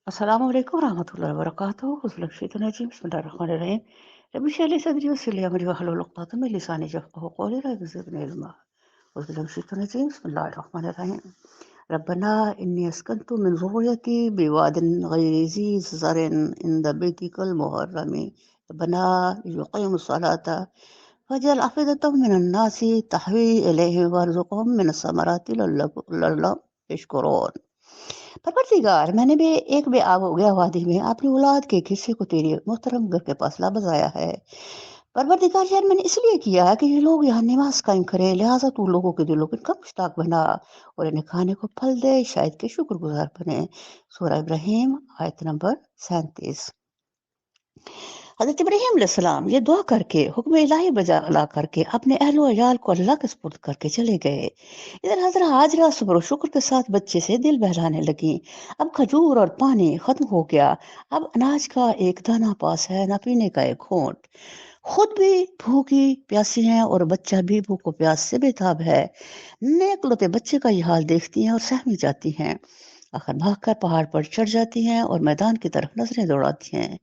السلام عليكم ورحمة الله وبركاته. وسلشيط نجيم بسم الله الرحمن الرحيم. رب اشرح لي صدري ويسر لي أمري واحلل عقدة من لساني يفقهوا قولي لا يزيدني علما. وسلشيط نجيم بسم الله الرحمن الرحيم. ربنا إني أسكنت من ذريتي بواد غير ذي زرع عند بيتك المحرم ربنا ليقيموا الصلاة فاجعل أفئدة من الناس تهوي إليهم وارزقهم من الثمرات لعلهم يشكرون. परवरदिगार मैंने भी एक बेआब हो गया वादी में अपनी औलाद के किस्से को तेरे मोहतरम घर के पास ला बजाया है। परवरदिगार यार मैंने इसलिए किया है कि ये लोग यहाँ नमाज कायम करें, लिहाजा तू लोगों के दिलों को कम मुश्ताक बना और इन्हें खाने को फल दे, शायद के शुक्रगुजार बने। सूरह इब्राहिम आयत नंबर 37। हज़रत इब्राहीम अलैहिस्सलाम ये दुआ करके हुक्म इलाही बजा ला करके अपने अहलो अयाल को अल्लाह के सुपुर्द करके चले गए। इधर हज़रत हाजरा सब्र और शुक्र के साथ बच्चे से दिल बहलाने लगी। अब खजूर और पानी खत्म हो गया, अब अनाज का एक दाना पास है, न पीने का एक घूंट। खुद भी भूखी प्यासी हैं और बच्चा भी भूखो प्यास से बेताब है। नेकलते बच्चे का ये हाल देखती हैं और सहमी जाती हैं। आखिर भागकर पहाड़ पर चढ़ जाती हैं और मैदान की तरफ नजरें दौड़ाती हैं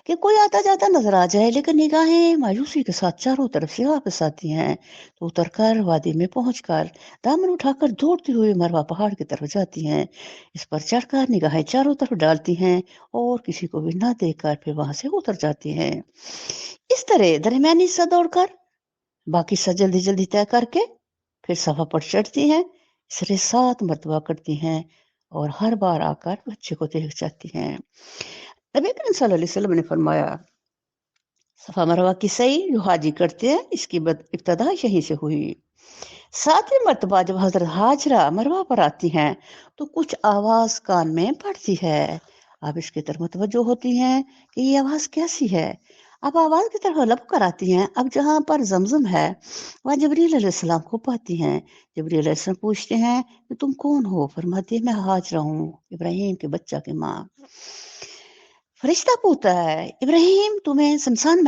कि कोई आता जाता नजर आ जाए, लेकिन निगाहें मायूसी के साथ चारों तरफ से वापस आती हैं। तो उतरकर वादी में पहुंचकर दामन उठाकर दौड़ती हुई मरवा पहाड़ की तरफ जाती हैं। इस पर चढ़कर निगाहें चारों तरफ डालती हैं और किसी को भी ना देखकर फिर वहां से उतर जाती हैं। इस तरह दरमियानी हिस्सा दौड़कर बाकी सब जल्दी जल्दी तय करके फिर सफा पर चढ़ती हैं। इसलिए 7 मरतबा करती हैं और हर बार आकर बच्चे को देख जाती हैं। नबी करीम सल्लल्लाहु अलैहि वसल्लम ने फरमाया, सफा मरवा की सही जो हाजी करते हैं इसकी इब्तदा यहीं से हुई। 7वें मरतबा जब हजरत हाजरा मरवा पर आती हैं तो कुछ आवाज कान में पड़ती है। अब इसकी तरफ मुतवज्जो होती हैं कि ये आवाज कैसी है। अब आवाज की तरफ लब कर आती हैं। अब जहां पर जमजम है वहां जबरील अलैहिस्सलाम को पाती हैं। जबरील अलैहिस्सलाम पूछते हैं कि तुम कौन हो? फरमाती है मैं हाजरा हूँ, इब्राहिम के बच्चा की माँ। फरिश्ता पूछता है, इब्राहिम तुम्हें शमशान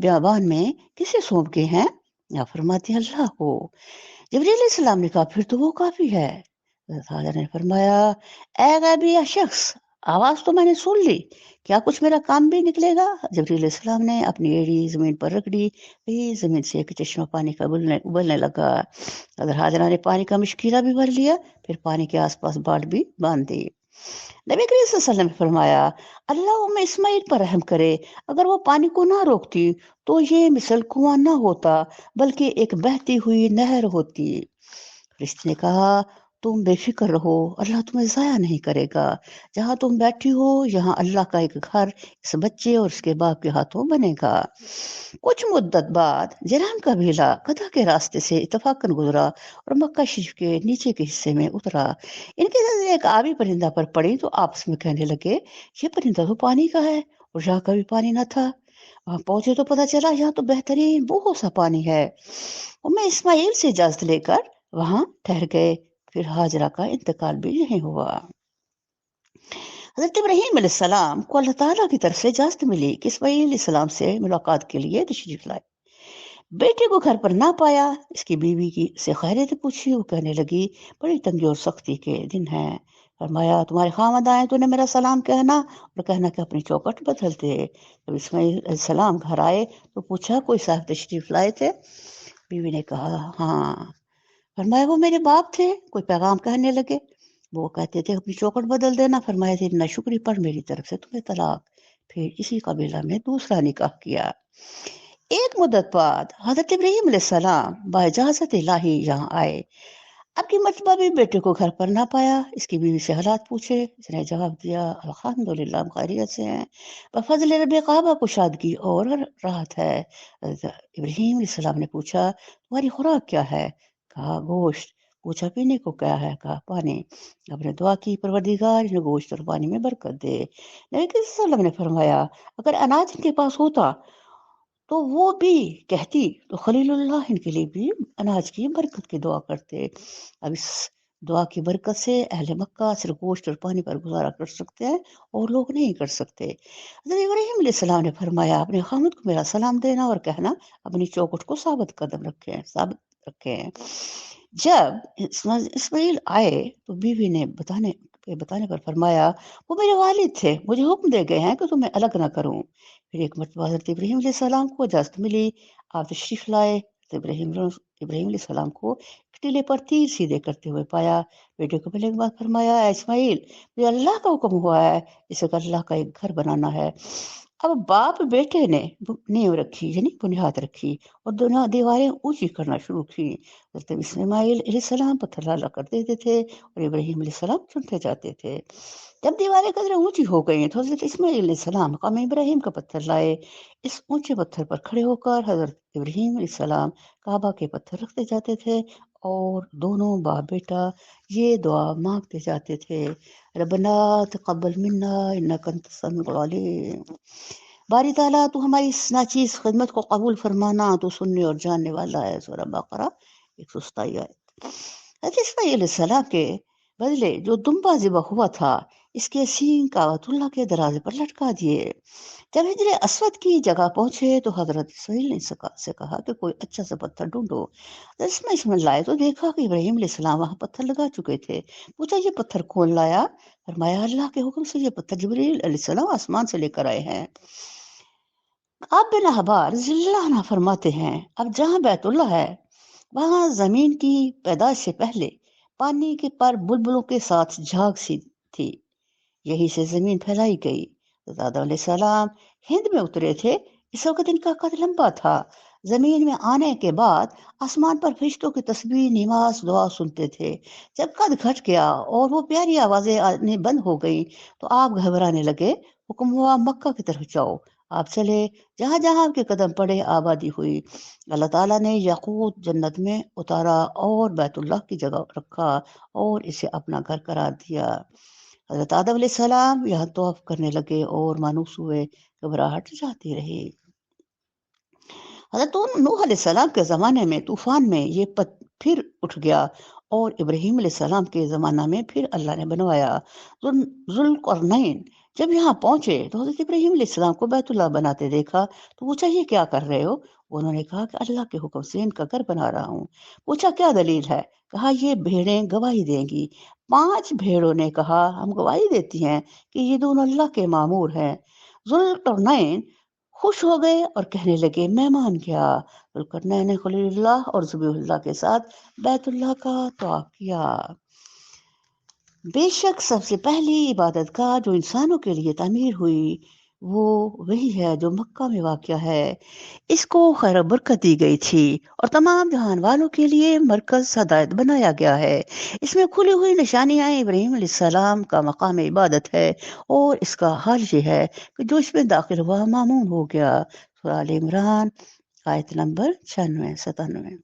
बियाबान में किसे सौंप गए हैं? या फरमाती है अल्लाह को। जबरील अलैहिस्सलाम ने कहा फिर तो वो काफी है। हज़रत ने फरमाया, ऐ गैबी या शख्स, आवाज तो मैंने सुन ली, क्या कुछ मेरा काम भी निकलेगा? जबरील अलैहिस्सलाम ने अपनी एड़ी जमीन पर रख दी। वही जमीन से एक चश्मा पानी का उबलने लगा। हज़रत हाजरा ने पानी का मशकीला भी भर लिया, फिर पानी के आसपास बाट भी बांध दी। नबी करीम सल्लल्लाहु अलैहि वसल्लम ने फरमाया, अल्लाह उम्मे इस्माइल पर रहम करे, अगर वो पानी को ना रोकती तो ये मिसल कुआं ना होता बल्कि एक बहती हुई नहर होती। फरिश्ते ने कहा, तुम बेफिक्र रहो, अल्लाह तुम्हें जाया नहीं करेगा। जहां तुम बैठी हो यहाँ अल्लाह का एक घर इस बच्चे और इसके बाप के हाथों बनेगा। कुछ मुद्दत बाद जराम का भेला कदा के रास्ते से इत्तफाकन गुजरा और मक्का शरीफ के नीचे के हिस्से में उतरा। इनकी नजर एक आबी परिंदा पर पड़ी तो आपस में कहने लगे, ये परिंदा तो पानी का है और यहाँ कभी पानी न था। वहां पहुंचे तो पता चला यहाँ तो बेहतरीन बहुत सा पानी है। और मैं इस्माइल से इजाजत लेकर वहां ठहर गए। फिर हाजरा का इंतकाल भी यहीं हुआ। हजरत इब्राहीम अलैहिस्सलाम को अल्लाह ताला की तरफ से इजाजत मिली कि इस्माइल अलैहिस्सलाम से मुलाकात के लिए तशरीफ लाए। बेटे को घर पर ना पाया। इसकी बीवी की से खैरियत पूछी। वो कहने लगी, बड़ी तंगी और सख्ती के दिन है। फरमाया, तुम्हारे खामद आए तो उन्हें मेरा सलाम कहना और कहना कि अपनी चौखट बदल दे। जब इस्माइल सलाम घर आए तो पूछा, कोई साहब तशरीफ लाए थे? बीवी ने कहा, हाँ। फरमाया, वो मेरे बाप थे, कोई पैगाम कहने लगे? वो कहते थे अपनी चौखट बदल देना। फरमाया, तेरी नाशुक्री पर मेरी तरफ से तुम्हें तलाक। फिर इसी कबीला में दूसरा निकाह किया। एक मुद्दत बाद हजरत इब्राहीम अलैहिस्सलाम बाइजाज़त इलाही यहाँ आए। अब की मर्तबा भी बेटे को घर पर ना पाया। इसकी बीवी से हालात पूछे। इसने जवाब दिया, अल्हम्दुलिल्लाह हम खैरियत से हैं, बफज़ल रब काबा कुशादगी और राहत है। हज़रत इब्राहीम अलैहिस्सलाम ने पूछा, तुम्हारी खुराक क्या है? कहा, गोश्त। पूछा, पीने को क्या है? कहा, पानी। आपने दुआ की, परवरदिगार इन्हें गोश्त और पानी में बरकत दे। नबी करीम सल्लल्लाहु अलैहि वसल्लम ने फरमाया, अगर अनाज इनके पास होता तो वो भी कहती तो खलीलुल्लाह इनके लिए भी अनाज की बरकत की दुआ करते। अब इस दुआ की बरकत से अहले मक्का सिर्फ गोश्त और पानी पर गुजारा कर सकते हैं और लोग नहीं कर सकते। हज़रत इब्राहीम अलैहिस्सलाम ने फरमाया, अपने खामद को मेरा सलाम देना और कहना अपनी चौखट को साबित रखें। जब इस्माइल आए तो बीवी ने के बताने पर फरमाया वो मेरे वालिद थे, मुझे हुक्म दे गए हैं कि तुम्हें अलग ना करूं। फिर एक मरतबा हज़रत इब्राहीम अलैहिस्सलाम को इजाज़त मिली, आप तशरीफ़ लाए। तो इब्राहीम अलैहिस्सलाम को टीले पर तीर सीधे करते हुए पाया। बेटे को मिलने के बाद फरमाया, "ऐ इस्माइल, मुझे अल्लाह का हुक्म हुआ है, इसे अल्लाह का एक घर बनाना है।" अब बाप बेटे ने नींव रखी, यानी बुनियाद रखी, और दोनों दीवारें ऊंची करना शुरू की। हज़रत इस्माइल अलैहिस्सलाम पत्थर लाला कर देते थे और इब्राहीम अलैहिस्सलाम चुनते जाते थे। जब दीवारें कदर ऊंची हो गई तो हज़रत इस्माइल अलैहिस्सलाम मकाम इब्राहीम का पत्थर लाए। इस ऊंचे पत्थर पर खड़े होकर हज़रत इब्राहीम अलैहिस्सलाम काबा के पत्थर रखते जाते थे और दोनों बाप बेटा ये दुआ मांगते जाते थे, रब्बना तक़ब्बल मिन्ना इन्नका अंतस समीउल अलीम। बारी ताला तू हमारी इस नाचीज खिदमत को कबूल फरमाना, तू सुनने और जानने वाला है। सूरह बकरा 127 आयत। हज़रत इस्माइल अलैहिस्सलाम के बदले जो दुम्बा ज़िबा हुआ था, इसके सींग काबतुल्लाह के दरवाजे पर लटका दिए। जब हिजर असवद की जगह पहुंचे तो हजरत इस्माइल ने से कहा कि कोई अच्छा सा पत्थर ढूंढो। इसमें इसमें लाए तो देखा कि इब्राहिम अलैहिस्सलाम वहां पत्थर लगा चुके थे। पूछा, ये पत्थर कौन लाया? फरमाया, अल्लाह के हुक्म से ये पत्थर जिब्रील अलैहिस्सलाम आसमान से लेकर आए हैं। आप बिन अहबार जिल्लाना फरमाते हैं, अब जहाँ बैतुल्लाह है वहां जमीन की पैदाइश से पहले पानी के पर बुलबुलों के साथ झाग सी थी, यहीं से जमीन फैलाई गई। दादा अलैहिस्सलाम हिंद में उतरे थे। इस वक्त इनका कद लंबा था। जमीन में आने के बाद आसमान पर फरिश्तों की तस्बीह, नमाज, दुआ सुनते थे। जब कद घट गया और वो प्यारी आवाजें आनी बंद हो गई तो आप घबराने लगे। हुक्म हुआ, मक्का की तरफ जाओ। आप चले, जहां जहां आपके कदम पड़े आबादी हुई। अल्लाह ताला ने याकूत जन्नत में उतारा और बैतुल्लाह की जगह रखा और इसे अपना घर करार दिया। हज़रत आदम अलैहिस्सलाम यहाँ तौफ करने लगे और मायूस हुए, घबराहट जाती रही। हज़रत नूह अलैहिस्सलाम के ज़माने में तूफान में ये पत फिर उठ गया और इब्राहीम अलैहिस्सलाम के ज़माना में फिर अल्लाह ने बनवाया। जुल्करनैन जब यहाँ पहुंचे तो हज़रत इब्राहीम अलैहिस्सलाम को बैतुल्लाह बनाते देखा तो पूछा, ये क्या कर रहे हो? उन्होंने कहा कि अल्लाह के हुक्म से इनका घर बना रहा हूँ। पूछा, क्या दलील है? कहा, ये भेड़ें गवाही देंगी। 5 भेड़ों ने कहा, हम गवाही देती हैं कि ये दोनों अल्लाह के मामूर हैं। जुल्करनैन खुश हो गए और कहने लगे, मैं मान गया। जुल्करनैन ने खलीलुल्लाह और ज़बीहुल्लाह के साथ बैतुल्लाह का तवाफ किया। बेशक सबसे पहली इबादत गाह जो इंसानों के लिए तामीर हुई वो वही है जो मक्का में वाक़या है। इसको खैर बरकत दी गई थी और तमाम जहान वालों के लिए मरकज हदायत बनाया गया है। इसमें खुली हुई निशानियां इब्राहीम अलैहिस्सलाम का मकाम इबादत है और इसका हाल ये है कि जो इसमें दाखिल हुआ मामून हो गया। सूरह आल इमरान आयत नंबर 96-97।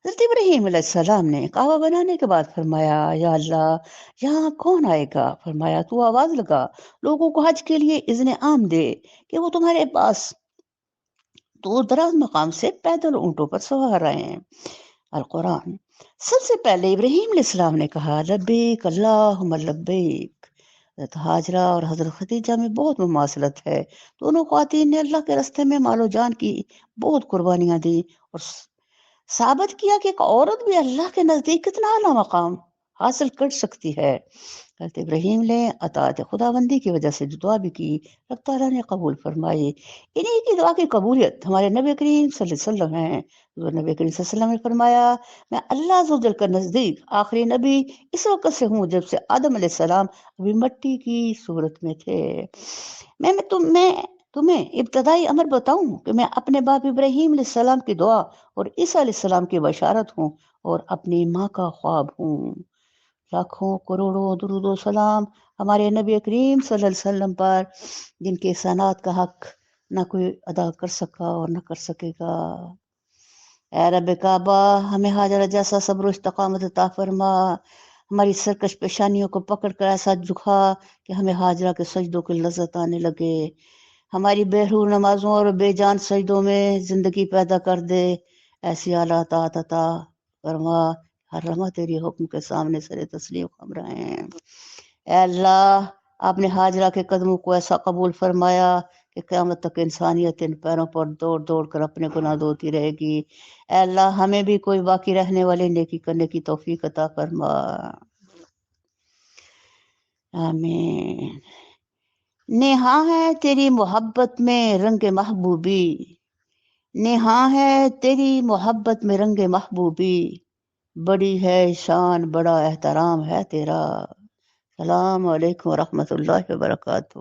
हज़रत इब्राहीम अलैहिस्सलाम ने काबा बनाने के बाद फरमाया, या अल्लाह, यहाँ कौन आएगा? फरमाया, तू आवाज लगा, लोगों को हज के लिए इज़्न आम दे कि वो तुम्हारे पास दूर दराज मकाम से पैदल ऊंटों पर सवार आए हैं। अल कुरान। सबसे पहले इब्राहीम अलैहिस्सलाम ने कहा, लब्बैक अल्लाहुम्मा लब्बैक। हज़रत हाजरा और हज़रत खदीजा में बहुत मुमासलत है। दोनों ख्वातीन ने अल्लाह के रास्ते में मालो जान की बहुत कुर्बानियां दी और साबित किया कि एक औरत भी अल्लाह के नजदीक कितना आला मकाम हासिल कर सकती है। हज़रत इब्राहीम ने अताअत खुदाबंदी की वजह से जो दुआ भी की, अल्लाह ताला ने कबूल फरमाई। इन्हीं की दुआ की कबूलियत हमारे नबी करीम सल्लल्लाहु अलैहि वसल्लम है। तो नबी करीम सल्लल्लाहु अलैहि वसल्लम ने फरमाया, मैं अल्लाह अज़्ज़ व जल के नजदीक आखिरी नबी इस वक्त से हूँ जब से आदम अलैहिस्सलाम अभी मिट्टी की सूरत में थे। मैं तुम्हें इब्तदाई अमर बताऊं कि मैं अपने बाप इब्राहीम अलैहिस्सलाम की दुआ और ईसा अलैहिस्सलाम की बशारत हूँ और अपनी माँ का ख्वाब हूँ। लाखों करोड़ों दुरूद सलाम हमारे नबी करीम सल्लल्लाहु अलैहि वसल्लम पर, जिनके सनात का हक ना कोई अदा कर सका और ना कर सकेगा। ऐ रब काबा, हमें हाजरा जैसा सब्र इस्तकामत अता फरमा। हमारी सरकश पेशानियों को पकड़ कर ऐसा झुका कि हमें हाजरा के सजदों की लज्जत आने लगे। हमारी बेहरूर नमाजों और बेजान सजदों में जिंदगी पैदा कर दे। ऐसी आला तात अता फरमा, हर लम्हा तेरी हुक्म के सामने सरे तस्लीम खम रहे हैं। ऐ अल्लाह, आपने हाजरा के कदमों को ऐसा कबूल फरमाया कि क़यामत तक इंसानियत इन पैरों पर दौड़ दौड़ कर अपने गुनाह धोती रहेगी। ऐ अल्लाह, हमें भी कोई बाकी रहने वाली नेकी करने की तौफीक अता फरमा। آمین۔ نہاں ہے تیری محبت میں رنگ محبوبی، نہاں ہے تیری محبت میں رنگ محبوبی، بڑی ہے شان بڑا احترام ہے تیرا۔ السلام علیکم ورحمۃ اللہ وبرکاتہ۔